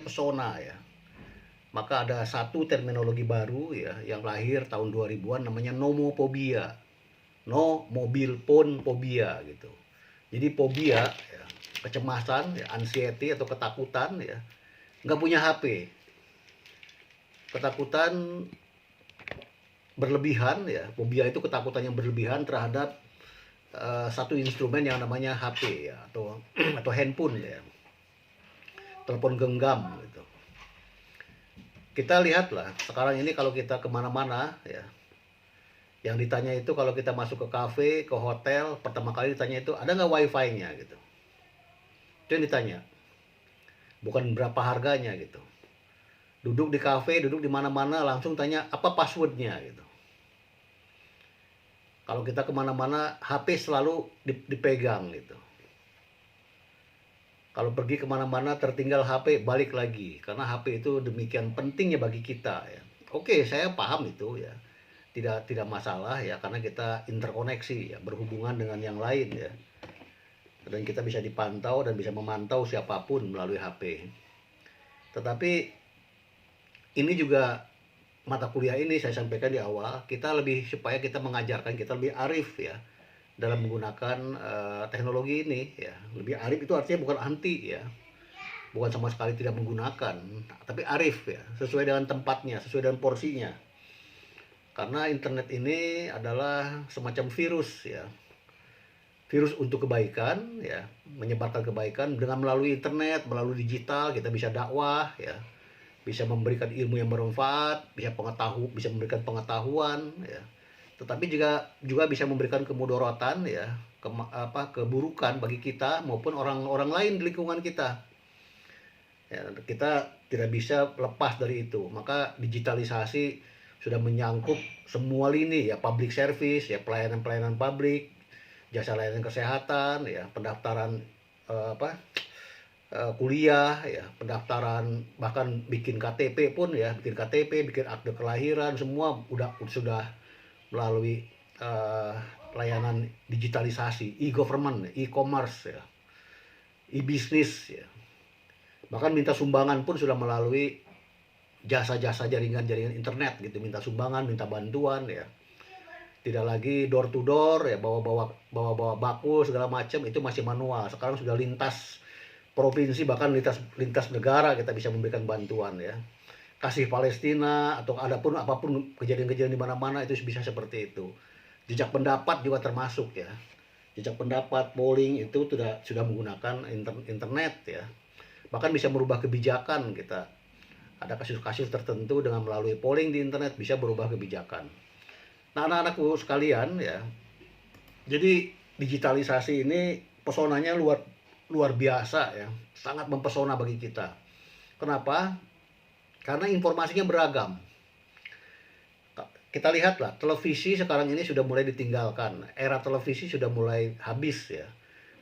Pesona ya. Maka ada satu terminologi baru ya yang lahir tahun 2000-an namanya nomophobia. No mobil phone phobia gitu. Jadi fobia ya, kecemasan, ya, anxiety atau ketakutan ya, nggak punya HP. Ketakutan berlebihan ya, fobia itu ketakutan yang berlebihan terhadap satu instrumen yang namanya HP ya atau atau handphone ya, telepon genggam gitu. Kita lihatlah sekarang ini kalau kita kemana-mana ya, yang ditanya itu kalau kita masuk ke kafe, ke hotel, pertama kali ditanya itu ada nggak wifi-nya gitu. Itu yang ditanya, bukan berapa harganya gitu. Duduk di kafe, duduk di mana-mana langsung tanya apa passwordnya gitu. Kalau kita kemana-mana HP selalu dipegang gitu. Kalau pergi kemana-mana tertinggal HP balik lagi karena HP itu demikian pentingnya bagi kita ya. Oke, saya paham itu ya, tidak masalah ya karena kita interkoneksi ya, berhubungan dengan yang lain ya, dan kita bisa dipantau dan bisa memantau siapapun melalui HP. Tetapi ini juga mata kuliah ini saya sampaikan di awal, kita lebih supaya kita mengajarkan kita lebih arif ya dalam menggunakan teknologi ini ya. Lebih arif itu artinya bukan anti ya, bukan sama sekali tidak menggunakan, tapi arif ya, sesuai dengan tempatnya, sesuai dengan porsinya. Karena internet ini adalah semacam virus ya, virus untuk kebaikan ya, menyebarkan kebaikan dengan melalui internet, melalui digital kita bisa dakwah ya, bisa memberikan ilmu yang bermanfaat, bisa memberikan pengetahuan ya. Tetapi juga bisa memberikan kemudaratan ya, keburukan bagi kita maupun orang-orang lain di lingkungan kita. Ya, kita tidak bisa lepas dari itu. Maka digitalisasi sudah menyangkut semua lini ya, public service ya, pelayanan-pelayanan publik, jasa layanan kesehatan ya, pendaftaran kuliah ya, pendaftaran, bahkan bikin KTP pun ya, bikin akte kelahiran, semua sudah melalui layanan digitalisasi, e-government, e-commerce ya, e-business ya. Bahkan minta sumbangan pun sudah melalui jasa-jasa jaringan internet gitu, minta sumbangan, minta bantuan ya. Tidak lagi door to door ya, bawa bakul segala macam, itu masih manual. Sekarang sudah lintas provinsi, bahkan lintas negara kita bisa memberikan bantuan ya. Kasih Palestina atau apapun kejadian-kejadian di mana-mana itu bisa seperti itu. Jejak pendapat juga termasuk ya. Jejak pendapat, polling itu sudah menggunakan internet ya. Bahkan bisa merubah kebijakan kita. Ada kasus-kasus tertentu dengan melalui polling di internet bisa berubah kebijakan. Nah, anak-anakku sekalian ya. Jadi digitalisasi ini pesonanya luar biasa ya. Sangat mempesona bagi kita. Kenapa? Karena informasinya beragam. Kita lihatlah, televisi sekarang ini sudah mulai ditinggalkan. Era televisi sudah mulai habis ya.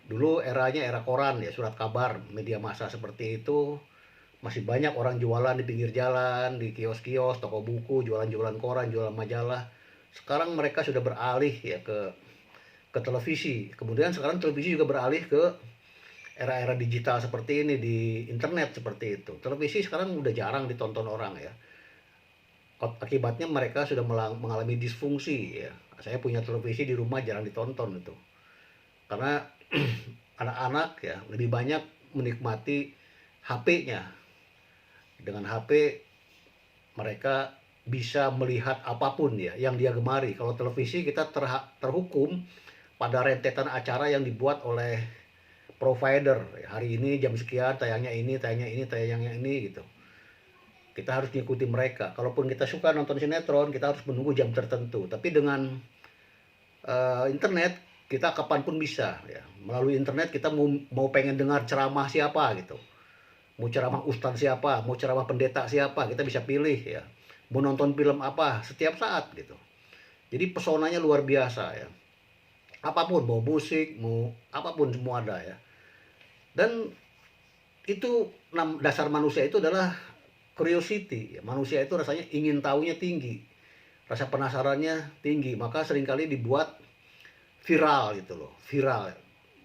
Dulu eranya era koran ya, surat kabar, media massa seperti itu. Masih banyak orang jualan di pinggir jalan, di kios-kios, toko buku, jualan-jualan koran, jualan majalah. Sekarang mereka sudah beralih ya ke televisi. Kemudian sekarang televisi juga beralih ke era-era digital seperti ini, di internet seperti itu. Televisi sekarang udah jarang ditonton orang ya. Akibatnya mereka sudah mengalami disfungsi ya. Saya punya televisi di rumah jarang ditonton itu. Karena anak-anak ya lebih banyak menikmati HP-nya. Dengan HP mereka bisa melihat apapun ya yang dia gemari. Kalau televisi kita terhukum pada rentetan acara yang dibuat oleh provider. Hari ini jam sekian tayangnya ini gitu. Kita harus mengikuti mereka. Kalaupun kita suka nonton sinetron, kita harus menunggu jam tertentu. Tapi dengan internet kita kapanpun bisa ya. Melalui internet kita mau pengen dengar ceramah siapa gitu, mau ceramah ustadz siapa, mau ceramah pendeta siapa, kita bisa pilih ya. Mau nonton film apa setiap saat gitu. Jadi pesonanya luar biasa ya. Apapun, mau musik, mau apapun semua ada ya. Dan itu dasar manusia itu adalah curiosity. Manusia itu rasanya ingin tahunya tinggi, rasa penasarannya tinggi, maka seringkali dibuat viral gitu loh, viral.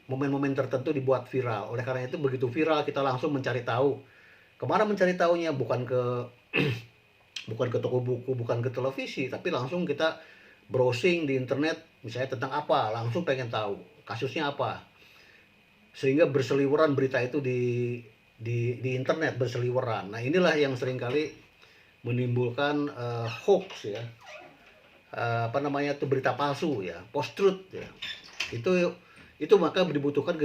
Momen-momen tertentu dibuat viral. Oleh karena itu begitu viral kita langsung mencari tahu Kemana mencari tahunya? Bukan ke bukan ke toko buku, bukan ke televisi, tapi langsung kita browsing di internet, misalnya tentang apa, langsung pengen tahu kasusnya apa, sehingga berseliweran berita itu di internet berseliweran. Nah inilah yang seringkali menimbulkan hoax ya, apa namanya tuh, berita palsu ya, post truth ya. Itu maka dibutuhkan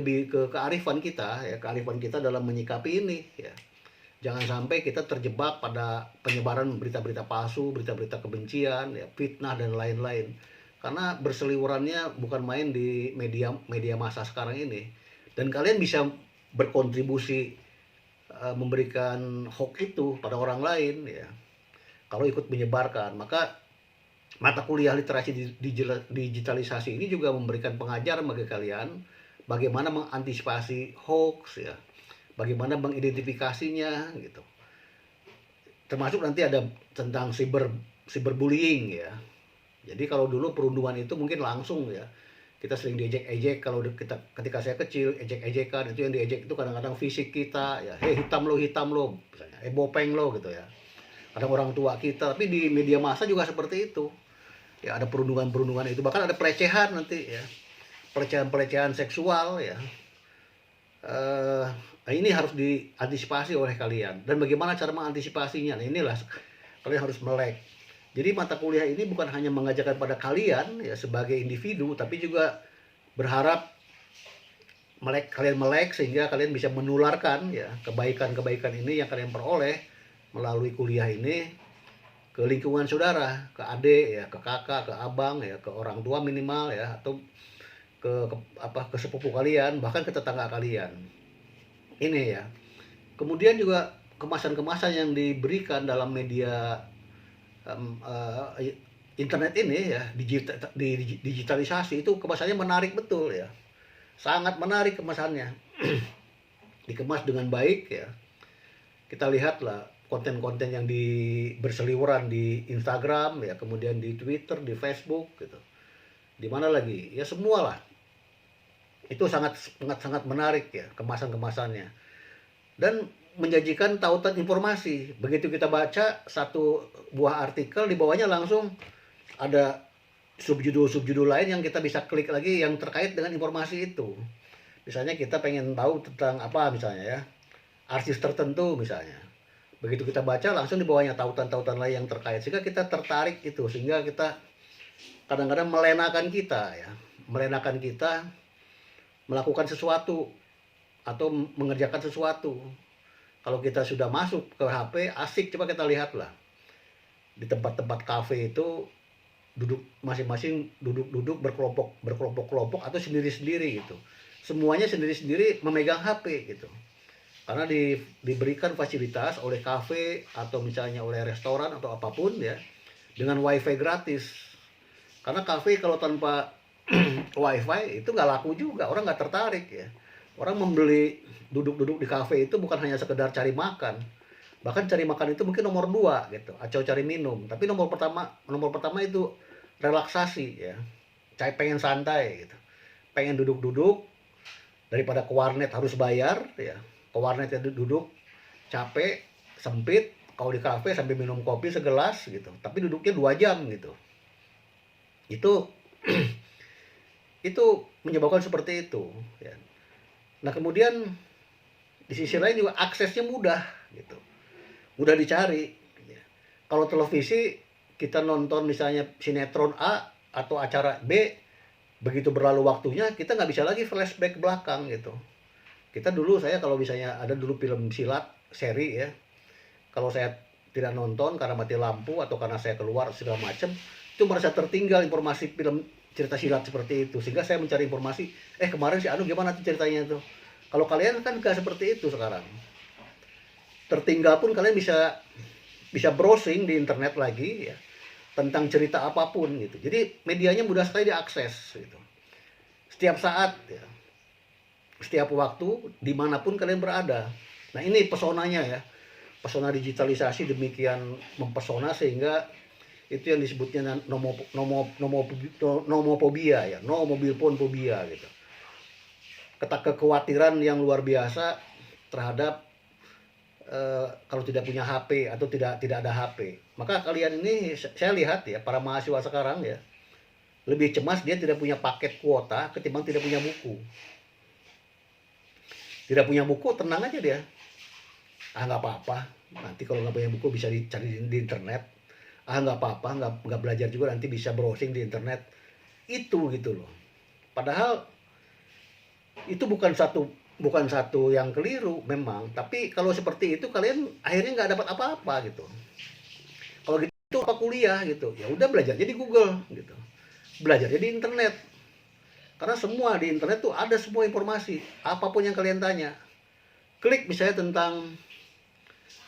kearifan kita ya, kearifan kita dalam menyikapi ini ya. Jangan sampai kita terjebak pada penyebaran berita-berita palsu, berita-berita kebencian, ya, fitnah dan lain-lain. Karena berseliwerannya bukan main di media massa sekarang ini. Dan kalian bisa berkontribusi memberikan hoax itu pada orang lain ya. Kalau ikut menyebarkan, maka mata kuliah literasi digitalisasi ini juga memberikan pengajaran bagi kalian bagaimana mengantisipasi hoax ya, bagaimana mengidentifikasinya gitu. Termasuk nanti ada tentang cyberbullying ya. Jadi kalau dulu perundungan itu mungkin langsung ya, kita sering diejek-ejek. Kalau ketika saya kecil, ejek-ejekan itu, yang diejek itu kadang-kadang fisik kita ya, hei hitam lo misalnya, bopeng lo gitu ya. Kadang orang tua kita, tapi di media massa juga seperti itu ya, ada perundungan itu, bahkan ada pelecehan nanti ya, pelecehan seksual ya. Nah ini harus diantisipasi oleh kalian, dan bagaimana cara mengantisipasinya. Nah inilah kalian harus melek. Jadi mata kuliah ini bukan hanya mengajarkan pada kalian ya sebagai individu, tapi juga berharap kalian melek sehingga kalian bisa menularkan ya kebaikan-kebaikan ini yang kalian peroleh melalui kuliah ini ke lingkungan saudara, ke adik ya, ke kakak, ke abang ya, ke orang tua minimal ya, atau ke sepupu kalian, bahkan ke tetangga kalian. Ini ya. Kemudian juga kemasan-kemasan yang diberikan dalam media internet ini ya, digitalisasi itu kemasannya menarik betul ya. Sangat menarik kemasannya. Dikemas dengan baik ya. Kita lihatlah konten-konten yang berseliweran di Instagram ya, kemudian di Twitter, di Facebook gitu. Di mana lagi? Ya semua lah. Itu sangat menarik ya kemasan-kemasannya. Dan menjanjikan tautan informasi. Begitu kita baca satu buah artikel, di bawahnya langsung ada subjudul lain yang kita bisa klik lagi yang terkait dengan informasi itu. Misalnya kita pengen tahu tentang apa misalnya ya, artis tertentu misalnya. Begitu kita baca langsung di bawahnya tautan-tautan lain yang terkait, sehingga kita tertarik itu, sehingga kita kadang-kadang melenakan kita melakukan sesuatu atau mengerjakan sesuatu. Kalau kita sudah masuk ke HP, asik, coba kita lihatlah. Di tempat-tempat kafe itu masing-masing duduk berkelompok-kelompok atau sendiri-sendiri gitu. Semuanya sendiri-sendiri memegang HP gitu. Karena diberikan fasilitas oleh kafe atau misalnya oleh restoran atau apapun ya, dengan wifi gratis. Karena kafe kalau tanpa wifi itu nggak laku juga, orang nggak tertarik ya. Orang membeli duduk di kafe itu bukan hanya sekedar cari makan, bahkan cari makan itu mungkin nomor 2 gitu, atau cari minum. Tapi nomor pertama itu relaksasi ya, pengen santai gitu, pengen duduk daripada ke warnet harus bayar ya. Ke warnet duduk capek, sempit. Kalau di kafe sambil minum kopi segelas gitu, tapi duduknya 2 jam gitu. Itu menyebabkan seperti itu ya. Nah kemudian di sisi lain juga aksesnya mudah gitu, mudah dicari ya. Kalau televisi kita nonton misalnya sinetron A atau acara B, begitu berlalu waktunya kita nggak bisa lagi flashback belakang gitu. Saya kalau misalnya ada dulu film silat seri ya, kalau saya tidak nonton karena mati lampu atau karena saya keluar segala macam, itu merasa tertinggal informasi film cerita silat seperti itu, sehingga saya mencari informasi, kemarin si Anu gimana tuh ceritanya tuh. Kalau kalian kan gak seperti itu sekarang, tertinggal pun kalian bisa browsing di internet lagi ya, tentang cerita apapun gitu. Jadi medianya mudah sekali diakses gitu, setiap saat ya, setiap waktu, dimanapun kalian berada. Nah ini pesonanya ya, pesona digitalisasi demikian mempesona, sehingga itu yang disebutnya nomofobia ya, no mobile phone phobia gitu. Kekhawatiran yang luar biasa terhadap kalau tidak punya HP atau tidak ada HP. Maka kalian ini saya lihat ya, para mahasiswa sekarang ya, lebih cemas dia tidak punya paket kuota ketimbang tidak punya buku. Tidak punya buku, tenang aja dia. Ah, nggak apa-apa, nanti kalau nggak punya buku bisa dicari di internet. Ah, nggak apa-apa, nggak belajar juga, nanti bisa browsing di internet. Itu gitu loh. Padahal itu bukan satu yang keliru memang, tapi kalau seperti itu kalian akhirnya nggak dapat apa-apa gitu. Kalau gitu apa kuliah gitu, ya udah belajarnya di Google gitu, belajarnya di internet, karena semua di internet tuh ada semua informasi, apapun yang kalian tanya. Klik misalnya tentang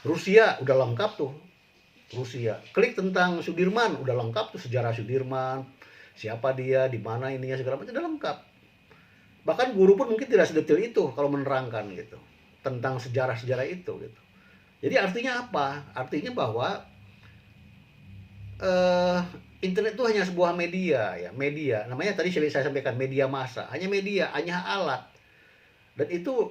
Rusia, udah lengkap tuh Rusia. Klik tentang Sudirman, udah lengkap tuh sejarah Sudirman, siapa dia, di mana ininya, segala macam udah lengkap. Bahkan guru pun mungkin tidak sedetail itu kalau menerangkan gitu tentang sejarah-sejarah itu gitu. Jadi artinya apa? Artinya bahwa eh, internet itu hanya sebuah media ya, media. Namanya tadi saya sampaikan media massa, hanya media, hanya alat. Dan itu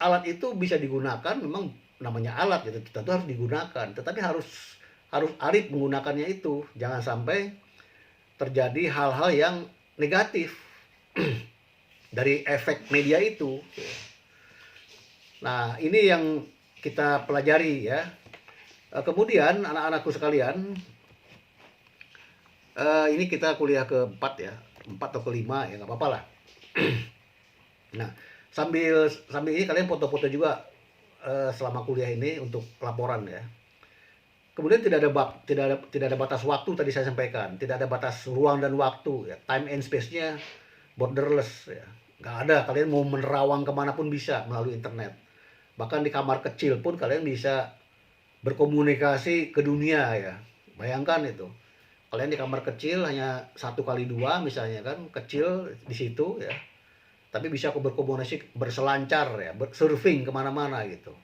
alat itu bisa digunakan, memang namanya alat gitu, tentu harus digunakan, tetapi harus arif menggunakannya itu. Jangan sampai terjadi hal-hal yang negatif dari efek media itu. Nah, ini yang kita pelajari ya. Kemudian anak-anakku sekalian, ini kita kuliah keempat ya, 4 atau kelima ya, nggak apa-apa lah. Nah, sambil ini kalian foto-foto juga selama kuliah ini untuk laporan ya. Kemudian tidak ada batas waktu, tadi saya sampaikan, tidak ada batas ruang dan waktu ya, time and space-nya borderless ya, nggak ada. Kalian mau menerawang kemanapun bisa melalui internet, bahkan di kamar kecil pun kalian bisa berkomunikasi ke dunia ya. Bayangkan itu, kalian di kamar kecil hanya 1x2 misalnya kan, kecil di situ ya, tapi bisa aku berkomunikasi, berselancar ya, surfing kemana-mana gitu.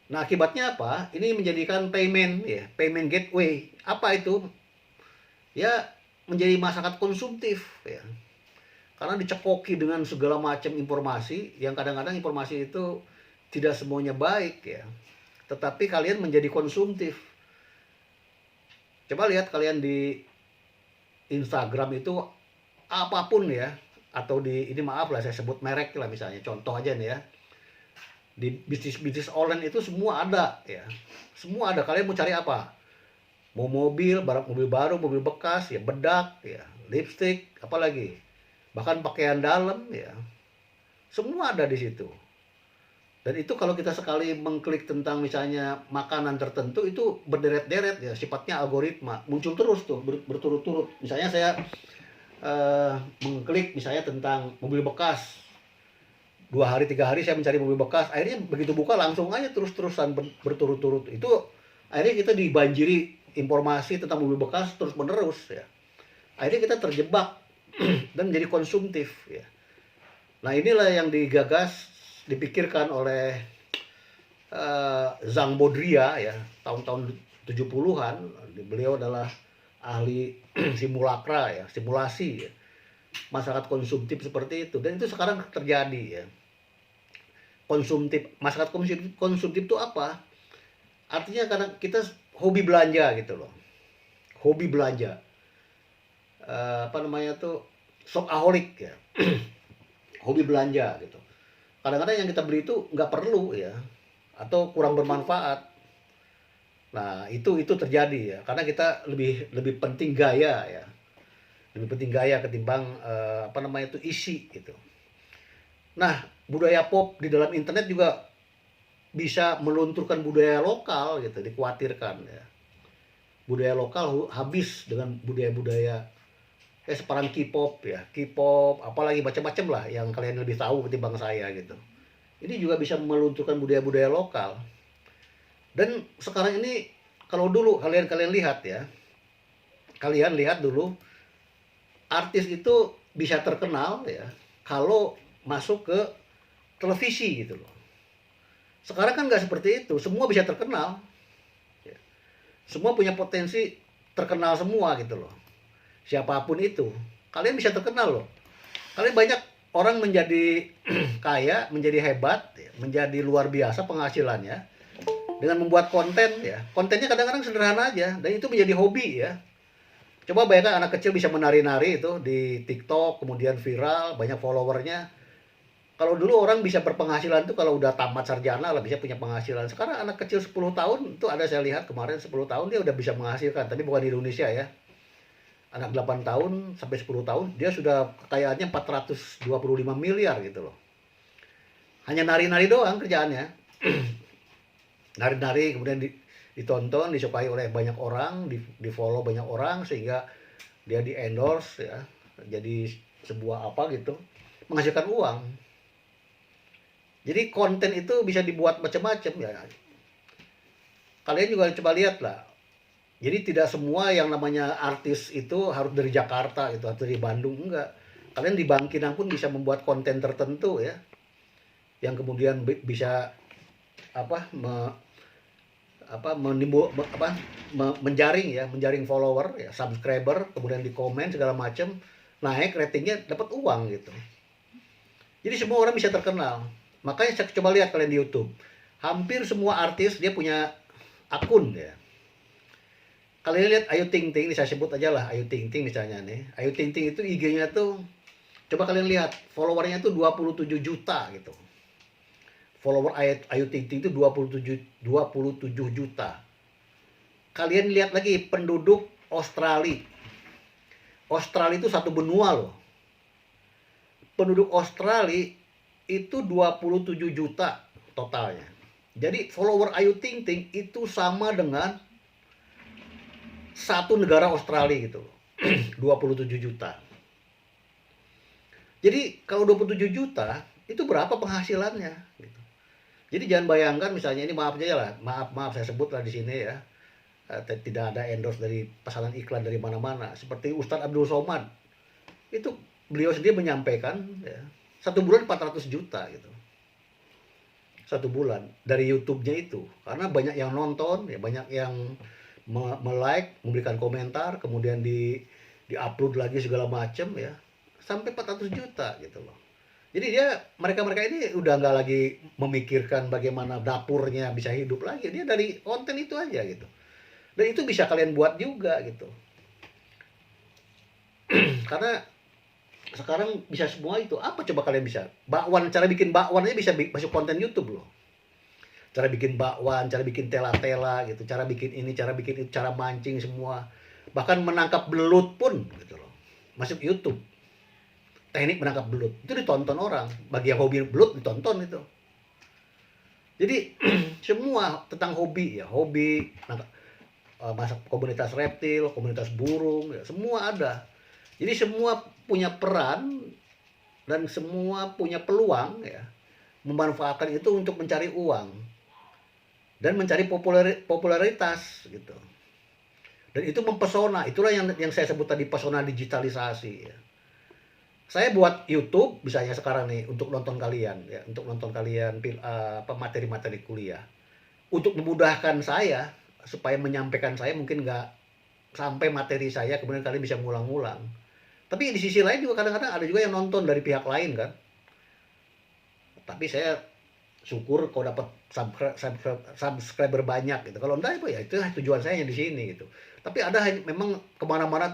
Nah, akibatnya apa? Ini menjadikan payment ya, payment gateway. Apa itu? Ya, menjadi masyarakat konsumtif ya. Karena dicekoki dengan segala macam informasi, yang kadang-kadang informasi itu tidak semuanya baik ya. Tetapi kalian menjadi konsumtif. Coba lihat kalian di Instagram itu, apapun ya, atau di ini, maaf lah saya sebut merek lah misalnya, contoh aja nih ya. Di bisnis online itu semua ada ya, semua ada. Kalian mau cari apa? Mau mobil, barang mobil baru, mobil bekas ya, bedak ya, lipstick, apalagi, bahkan pakaian dalam ya, semua ada di situ. Dan itu kalau kita sekali mengklik tentang misalnya makanan tertentu, itu berderet-deret ya, sifatnya algoritma, muncul terus tuh berturut-turut. Misalnya saya mengklik misalnya tentang mobil bekas, 2 hari 3 hari saya mencari mobil bekas, akhirnya begitu buka langsung aja terus-terusan berturut-turut. Itu akhirnya kita dibanjiri informasi tentang mobil bekas terus menerus ya, akhirnya kita terjebak dan menjadi konsumtif ya. Nah, inilah yang digagas, dipikirkan oleh Zhang Baudrillard ya, tahun-tahun 70-an. Beliau adalah ahli simulakra ya, simulasi ya, masyarakat konsumtif seperti itu. Dan itu sekarang terjadi ya, masyarakat konsumtif itu apa? Artinya karena kita hobi belanja gitu loh, hobi belanja, apa namanya tuh, shopaholic ya, hobi belanja gitu. Kadang-kadang yang kita beli itu nggak perlu ya, atau kurang bermanfaat. Nah, itu terjadi ya, karena kita lebih penting gaya ya, lebih penting gaya ketimbang apa namanya itu, isi gitu. Nah, budaya pop di dalam internet juga bisa melunturkan budaya lokal gitu, dikhawatirkan ya. Budaya lokal habis dengan budaya-budaya seperang K-pop ya, K-pop, apalagi macam-macam lah yang kalian lebih tahu ketimbang saya gitu. Ini juga bisa melunturkan budaya-budaya lokal. Dan sekarang ini, kalau dulu kalian lihat ya, kalian lihat dulu artis itu bisa terkenal ya kalau masuk ke televisi gitu loh. Sekarang kan nggak seperti itu, semua bisa terkenal ya. Semua punya potensi terkenal semua gitu loh. Siapapun itu, kalian bisa terkenal loh. Kalian banyak orang menjadi kaya, menjadi hebat, menjadi luar biasa penghasilannya, dengan membuat konten ya. Kontennya kadang-kadang sederhana aja dan itu menjadi hobi ya. Coba bayangkan anak kecil bisa menari-nari itu di TikTok, kemudian viral, banyak followernya. Kalau dulu orang bisa berpenghasilan tuh kalau udah tamat sarjana lah bisa punya penghasilan. Sekarang anak kecil 10 tahun itu ada saya lihat kemarin 10 tahun dia udah bisa menghasilkan, tapi bukan di Indonesia ya. Anak 8 tahun sampai 10 tahun dia sudah kekayaannya 425 miliar gitu loh. Hanya nari-nari doang kerjaannya. Nari-nari kemudian ditonton, disukai oleh banyak orang, di-follow banyak orang sehingga dia di-endorse ya. Jadi sebuah apa gitu, menghasilkan uang. Jadi konten itu bisa dibuat macam-macam ya. Kalian juga coba lihat lah. Jadi tidak semua yang namanya artis itu harus dari Jakarta itu atau dari Bandung, enggak. Kalian di Bangkinang pun bisa membuat konten tertentu ya, yang kemudian bisa apa menjaring ya, menjaring follower ya, subscriber, kemudian di komen segala macam, naik ratingnya, dapat uang gitu. Jadi semua orang bisa terkenal. Makanya coba lihat kalian di YouTube. Hampir semua artis dia punya akun ya. Kalian lihat Ayu Ting Ting, ini saya sebut aja lah Ayu Ting Ting misalnya nih. Ayu Ting Ting itu IG-nya tuh, coba kalian lihat, followernya tuh 27 juta gitu. Follower Ayu Ting Ting itu 27 juta. Kalian lihat lagi penduduk Australia. Australia itu satu benua loh. Penduduk Australia itu 27 juta totalnya. Jadi follower Ayu Ting Ting itu sama dengan satu negara Australia gitu loh. 27 juta. Jadi kalau 27 juta itu berapa penghasilannya gitu. Jadi jangan bayangkan misalnya ini, maaf aja lah, maaf saya sebut lah di sini ya. Tidak ada endorse dari pasangan iklan dari mana-mana. Seperti Ustadz Abdul Somad. Itu beliau sendiri menyampaikan ya, satu bulan 400 juta gitu. Satu bulan dari YouTube-nya itu. Karena banyak yang nonton, ya banyak yang like, memberikan komentar, kemudian di-upload lagi segala macam ya. Sampai 400 juta gitu loh. Jadi mereka ini udah nggak lagi memikirkan bagaimana dapurnya bisa hidup lagi. Dia dari konten itu aja gitu. Dan itu bisa kalian buat juga gitu. Karena sekarang bisa semua itu. Apa coba kalian bisa? Bakwan, cara bikin bakwan aja bisa masuk konten YouTube loh. Cara bikin bakwan, cara bikin tela-tela gitu, cara bikin ini, cara bikin itu, cara mancing semua. Bahkan menangkap belut pun gitu loh. Masuk YouTube. Teknik menangkap belut. Itu ditonton orang. Bagi yang hobi belut ditonton itu. Jadi semua tentang hobi ya, hobi masak, komunitas reptil, komunitas burung, ya, semua ada. Jadi semua punya peran dan semua punya peluang ya, memanfaatkan itu untuk mencari uang dan mencari popularitas gitu. Dan itu mempesona. Itulah yang saya sebut tadi, pesona digitalisasi ya. Saya buat YouTube misalnya sekarang nih untuk nonton kalian ya, untuk nonton kalian materi-materi kuliah. Untuk memudahkan saya supaya menyampaikan saya mungkin nggak sampai materi saya, kemudian kalian bisa ngulang-ngulang. Tapi di sisi lain juga kadang-kadang ada juga yang nonton dari pihak lain kan. Tapi saya syukur kalau dapat subscriber banyak gitu. Kalau enggak ya itu tujuan saya di sini gitu. Tapi ada memang kemana-mana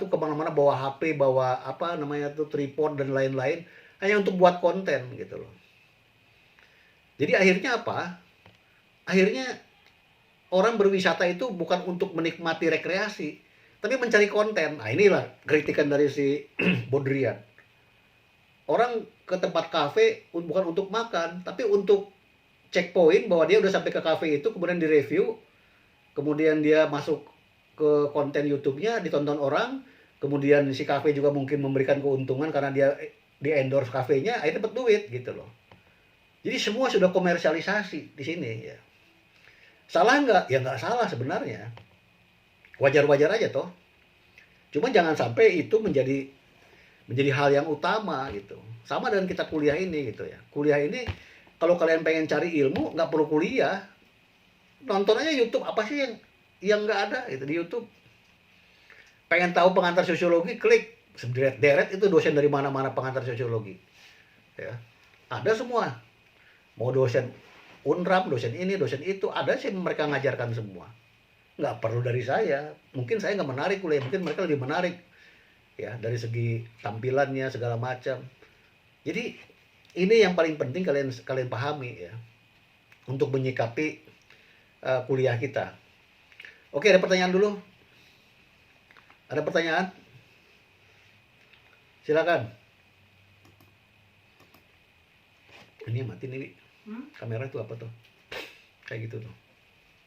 bawa HP, bawa apa namanya tuh tripod dan lain-lain hanya untuk buat konten gitu loh. Jadi akhirnya apa? Akhirnya orang berwisata itu bukan untuk menikmati rekreasi, tapi mencari konten. Nah inilah kritikan dari si Bodrian. Orang ke tempat kafe bukan untuk makan, tapi untuk checkpoint bahwa dia udah sampai ke kafe itu, kemudian direview, kemudian dia masuk ke konten YouTube-nya, ditonton orang, kemudian si kafe juga mungkin memberikan keuntungan karena dia di endorse kafenya, akhirnya dapat duit gitu loh. Jadi semua sudah komersialisasi di sini ya. Salah nggak? Ya nggak salah sebenarnya. Wajar-wajar aja toh. Cuma jangan sampai itu menjadi hal yang utama gitu. Sama dengan kita kuliah ini gitu ya. Kuliah ini kalau kalian pengen cari ilmu nggak perlu kuliah. Nonton aja YouTube, apa sih yang nggak ada gitu di YouTube. Pengen tahu pengantar sosiologi, klik deret itu dosen dari mana-mana pengantar sosiologi. Ya. Ada semua. Mau dosen Unram, dosen ini, dosen itu, ada sih mereka ngajarkan semua. Nggak perlu dari saya. Mungkin saya nggak menarik kuliah, mungkin mereka lebih menarik ya dari segi tampilannya segala macam. Jadi ini yang paling penting kalian kalian pahami ya untuk menyikapi kuliah kita. Oke, ada pertanyaan dulu? Ada pertanyaan? Silakan. Ini mati nih, Wi. Kamera itu apa tuh? Kayak gitu tuh.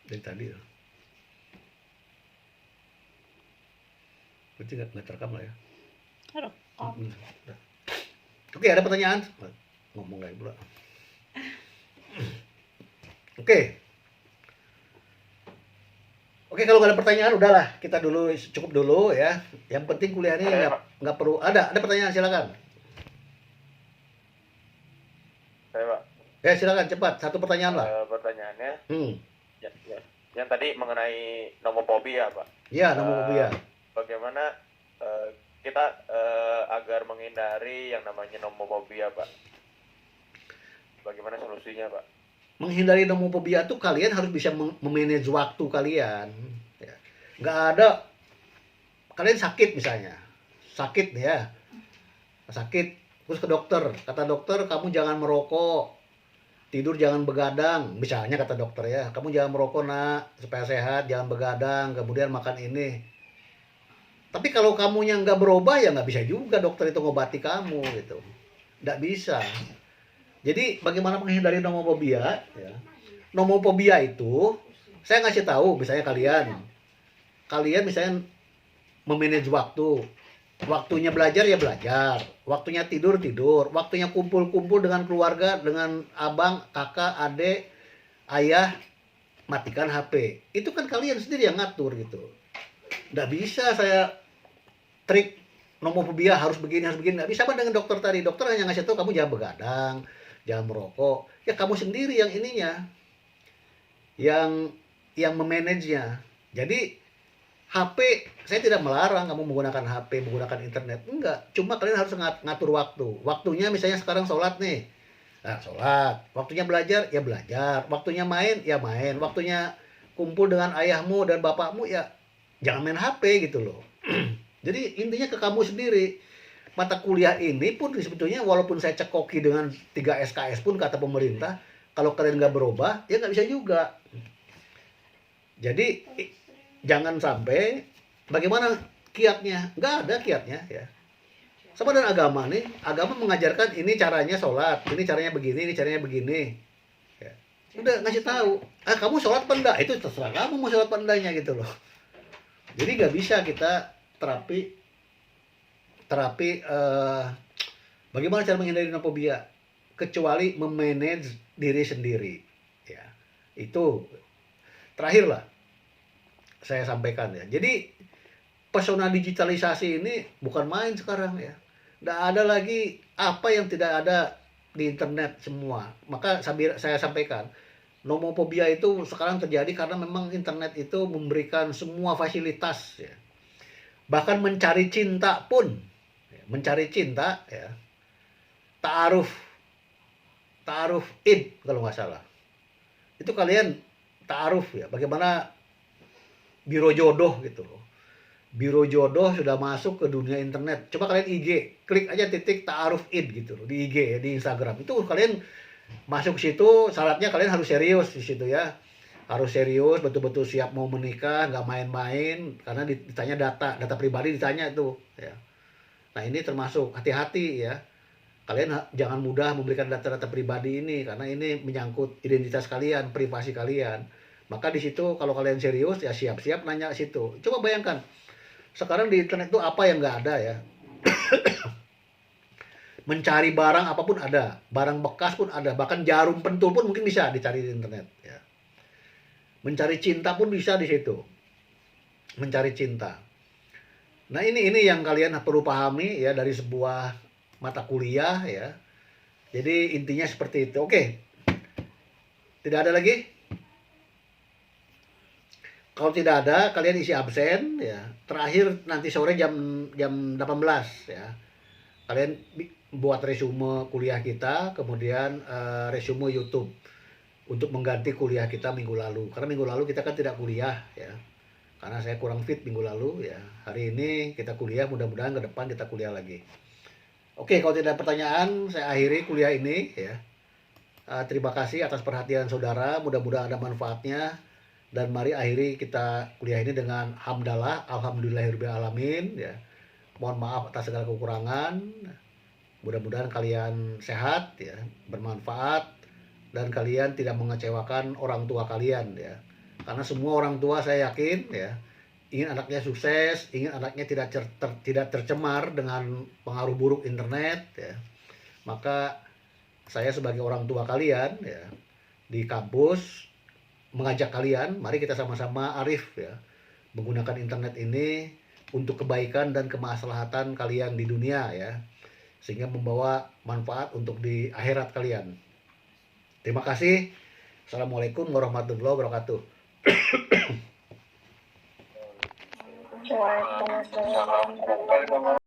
Dari tadi tuh. Berarti nggak terekam lah ya. Oke, ada pertanyaan? Ngomong lagi pula. Oke. Oke, kalau nggak ada pertanyaan udahlah, kita dulu cukup dulu ya. Yang penting kuliah ini nggak perlu ada pertanyaan, silakan. Saya Pak. Ya silakan cepat, satu pertanyaan lah. Pertanyaannya, yang tadi mengenai nomofobia Pak. Iya, nomofobia. Bagaimana kita agar menghindari yang namanya nomofobia Pak? Bagaimana solusinya Pak? Menghindari nomofobia tuh kalian harus bisa memanage waktu kalian. Ya. Nggak ada, kalian sakit misalnya, sakit ya, sakit, terus ke dokter, kata dokter kamu jangan merokok, tidur jangan begadang, misalnya kata dokter ya, kamu jangan merokok nak, supaya sehat, jangan begadang, kemudian makan ini. Tapi kalau kamunya nggak berubah ya nggak bisa juga dokter itu ngobati kamu gitu, nggak bisa. Jadi bagaimana menghindari nomofobia? Ya. Nomofobia itu saya ngasih tahu, misalnya kalian misalnya memanage waktu, waktunya belajar ya belajar, waktunya tidur, waktunya kumpul dengan keluarga, dengan abang, kakak, adik, ayah, matikan HP. Itu kan kalian sendiri yang ngatur gitu. Nggak bisa saya trik nomofobia harus begini, nggak bisa apa dengan dokter tadi. Dokter hanya ngasih tahu kamu jangan begadang, jangan merokok. Ya kamu sendiri yang ininya, yang memanagenya. Jadi HP, saya tidak melarang kamu menggunakan HP, menggunakan internet. Enggak, cuma kalian harus ngatur waktu. Waktunya misalnya sekarang sholat nih. Nah, sholat. Waktunya belajar, ya belajar. Waktunya main, ya main. Waktunya kumpul dengan ayahmu dan bapakmu, ya jangan main HP gitu loh. Jadi intinya ke kamu sendiri. Mata kuliah ini pun sebetulnya walaupun saya cekoki dengan 3 SKS pun kata pemerintah, kalau kalian nggak berubah, ya nggak bisa juga. Jadi jangan sampai bagaimana kiatnya, nggak ada kiatnya ya. Sama dengan agama nih, agama mengajarkan ini caranya sholat, ini caranya begini, ini caranya begini. Ya. Udah ngasih tahu, kamu sholat apa enggak? Itu terserah kamu mau sholat apa enggaknya gitu loh. Jadi nggak bisa kita terapi bagaimana cara menghindari nomofobia kecuali memanage diri sendiri ya. Itu terakhir lah saya sampaikan ya. Jadi pesona digitalisasi ini bukan main sekarang ya. Nggak ada lagi apa yang tidak ada di internet semua. Maka saya sampaikan nomofobia itu sekarang terjadi karena memang internet itu memberikan semua fasilitas ya. Bahkan mencari cinta pun, mencari cinta ya, ta'aruf id kalau nggak salah, itu kalian ta'aruf ya, bagaimana biro jodoh gitu loh. Biro jodoh sudah masuk ke dunia internet. Coba kalian IG, klik aja titik ta'aruf id gitu loh di IG ya, di Instagram. Itu kalian masuk situ, syaratnya kalian harus serius di situ ya. Harus serius, betul-betul siap mau menikah, nggak main-main, karena ditanya data pribadi ditanya itu ya. Nah ini termasuk hati-hati ya, kalian jangan mudah memberikan data-data pribadi ini karena ini menyangkut identitas kalian, privasi kalian. Maka di situ kalau kalian serius ya siap-siap nanya situ. Coba bayangkan sekarang di internet itu apa yang nggak ada ya. Mencari barang apapun ada, barang bekas pun ada, bahkan jarum pentul pun mungkin bisa dicari di internet ya. Mencari cinta pun bisa di situ. Mencari cinta. Nah, ini yang kalian perlu pahami ya dari sebuah mata kuliah ya. Jadi intinya seperti itu. Oke. Tidak ada lagi? Kalau tidak ada, kalian isi absen ya. Terakhir nanti sore jam 18 ya. Kalian buat resume kuliah kita, kemudian resume YouTube. untuk mengganti kuliah kita minggu lalu. Karena minggu lalu kita kan tidak kuliah ya. Karena saya kurang fit minggu lalu ya. Hari ini kita kuliah, mudah-mudahan ke depan kita kuliah lagi. Oke, kalau tidak ada pertanyaan, saya akhiri kuliah ini ya. Terima kasih atas perhatian saudara, mudah-mudahan ada manfaatnya. Dan mari akhiri kita kuliah ini dengan hamdalah, alhamdulillahirabbil alamin ya. Mohon maaf atas segala kekurangan. Mudah-mudahan kalian sehat ya, bermanfaat, dan kalian tidak mengecewakan orang tua kalian ya. Karena semua orang tua saya yakin ya ingin anaknya sukses, ingin anaknya tidak tercemar dengan pengaruh buruk internet ya. Maka saya sebagai orang tua kalian ya di kampus mengajak kalian, mari kita sama-sama arif ya, menggunakan internet ini untuk kebaikan dan kemaslahatan kalian di dunia ya, sehingga membawa manfaat untuk di akhirat kalian. Terima kasih. Assalamualaikum warahmatullahi wabarakatuh. Waalaikumsalam.